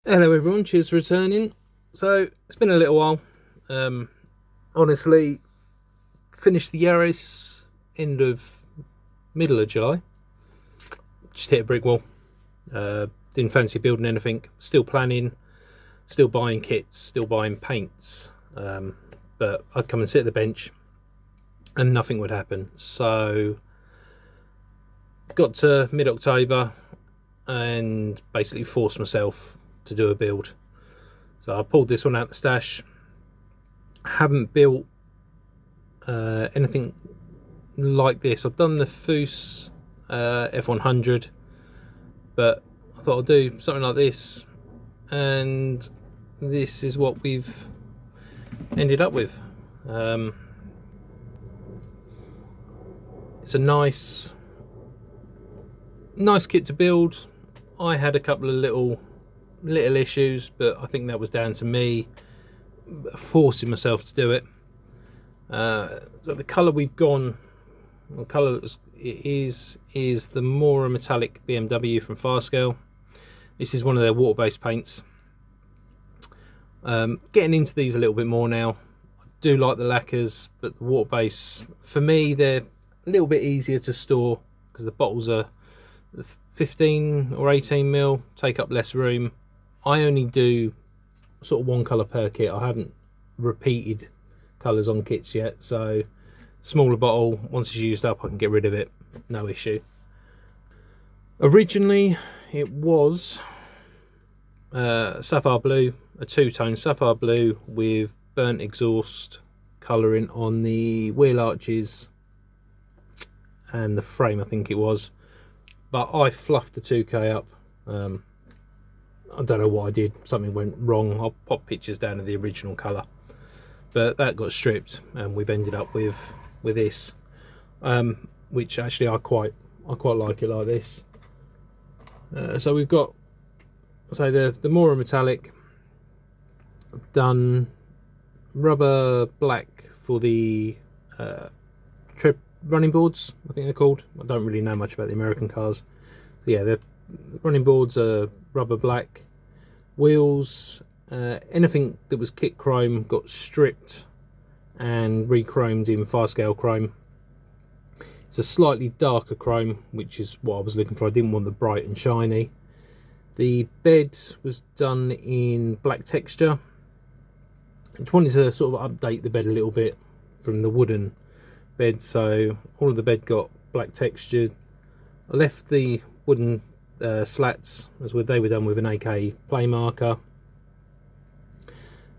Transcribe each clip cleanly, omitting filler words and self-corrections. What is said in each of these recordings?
Hello everyone, cheers for returning. So it's been a little while. Honestly, finished the Yaris middle of July. Just hit a brick wall. Didn't fancy building anything. Still planning, still buying kits, still buying paints. But I'd come and sit at the bench and nothing would happen. So got to mid-October and basically forced myself to do a build. So I pulled this one out the stash. Haven't built anything like this. I've done the Foos F100, but I thought I'll do something like this, and this is what we've ended up with. It's a nice kit to build. I had a couple of little issues, but I think that was down to me forcing myself to do it. So the colour we've gone, the colour that it is the Mora Mettalic BMW from Firescale. This is one of their water-based paints. Getting into these a little bit more now. I do like the lacquers, but the water-based, for me, they're a little bit easier to store because the bottles are 15 or 18 mil, take up less room. I only do sort of one colour per kit. I haven't repeated colours on kits yet, so smaller bottle, once it's used up I can get rid of it, no issue. Originally it was Sapphire Blue, a two-tone Sapphire Blue with burnt exhaust colouring on the wheel arches and the frame, I think it was, but I fluffed the 2K up. I don't know what I did, something went wrong. I'll pop pictures down of the original colour, but that got stripped and we've ended up with this, which actually I quite like it like this. So we've got, so the Mora Mettalic, I've done rubber black for the trip running boards, I think they're called. I don't really know much about the American cars. So yeah, the running boards are rubber black. Wheels, anything that was kit chrome got stripped and re-chromed in Firescale Chrome. It's a slightly darker chrome, which is what I was looking for. I didn't want the bright and shiny. The bed was done in black texture. I just wanted to sort of update the bed a little bit from the wooden bed, so all of the bed got black textured. I left the wooden slats as they were done with an AK play marker.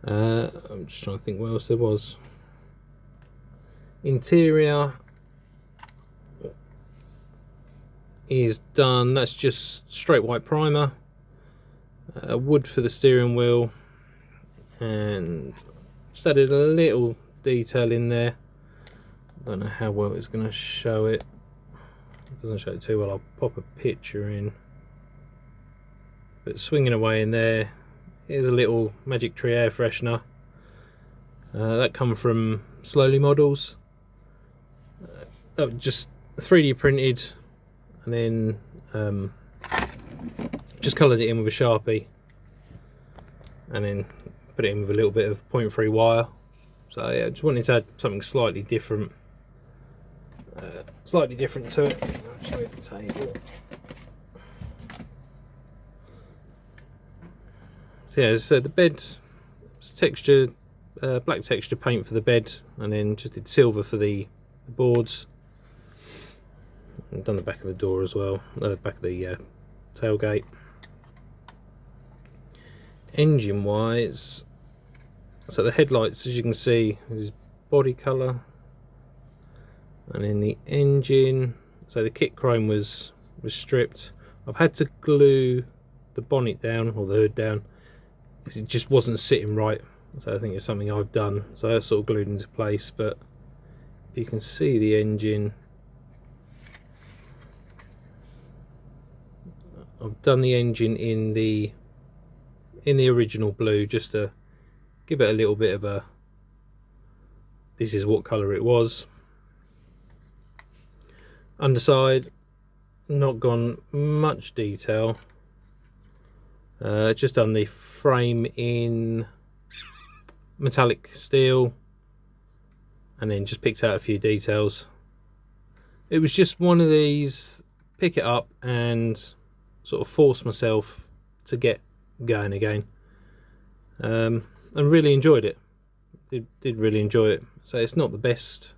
I'm just trying to think what else there was. Interior is done, that's just straight white primer, wood for the steering wheel, and just added a little detail in there. I don't know how well it's going to show it. It doesn't show it too well. I'll pop a picture in. But swinging away in there, here's a little Magic Tree air freshener. That come from Slowly Models. That was just 3D printed, and then just coloured it in with a Sharpie, and then put it in with a little bit of 0.3 wire. So yeah, I just wanted to add something slightly different to it. I'll show you the table. So yeah, so the bed was textured, black texture paint for the bed, and then just did silver for the boards. I've done the back of the door as well, back of the tailgate. Engine wise, so the headlights, as you can see, is body colour, and in the engine, so the kit chrome was stripped. I've had to glue the bonnet down, or the hood down, because it just wasn't sitting right. So I think it's something I've done. So that's sort of glued into place. But if you can see the engine, I've done the engine in the original blue, just to give it a little bit of a, this is what colour it was. Underside, not gone much detail. Just done the frame in metallic steel, and then just picked out a few details. It was just one of these, pick it up and sort of force myself to get going again, and really enjoyed it. Did really enjoy it. So it's not the best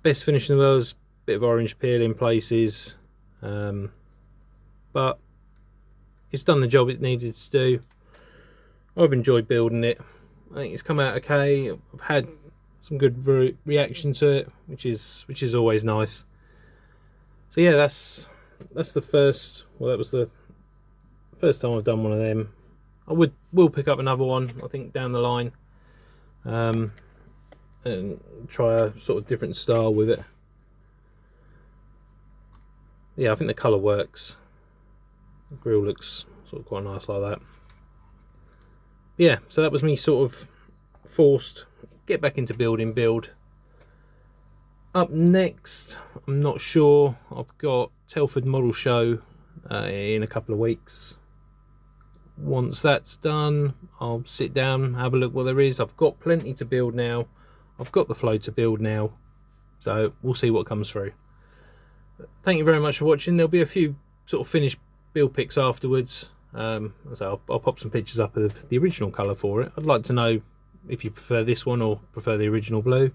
finish in the world. There's a bit of orange peel in places, but it's done the job it needed to do. I've enjoyed building it. I think it's come out okay. I've had some good reaction to it, which is always nice. So yeah, that's the first. Well, that was the first time I've done one of them. I will pick up another one, I think, down the line, and try a sort of different style with it. Yeah, I think the colour works. The grille looks sort of quite nice like that. Yeah, so that was me sort of forced get back into build. Up next, I'm not sure. I've got Telford Model Show in a couple of weeks. Once that's done, I'll sit down, have a look what there is. I've got plenty to build now. I've got the flow to build now, so we'll see what comes through. Thank you very much for watching. There'll be a few sort of finished build pics afterwards. So I'll pop some pictures up of the original colour for it. I'd like to know if you prefer this one or prefer the original blue.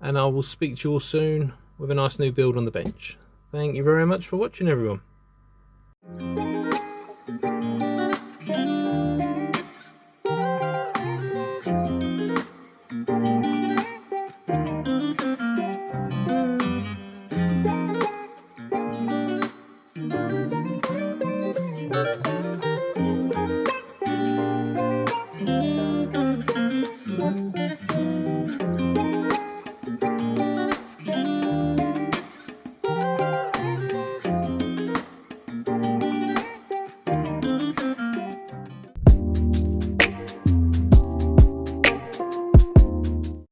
And I will speak to you all soon with a nice new build on the bench. Thank you very much for watching, everyone.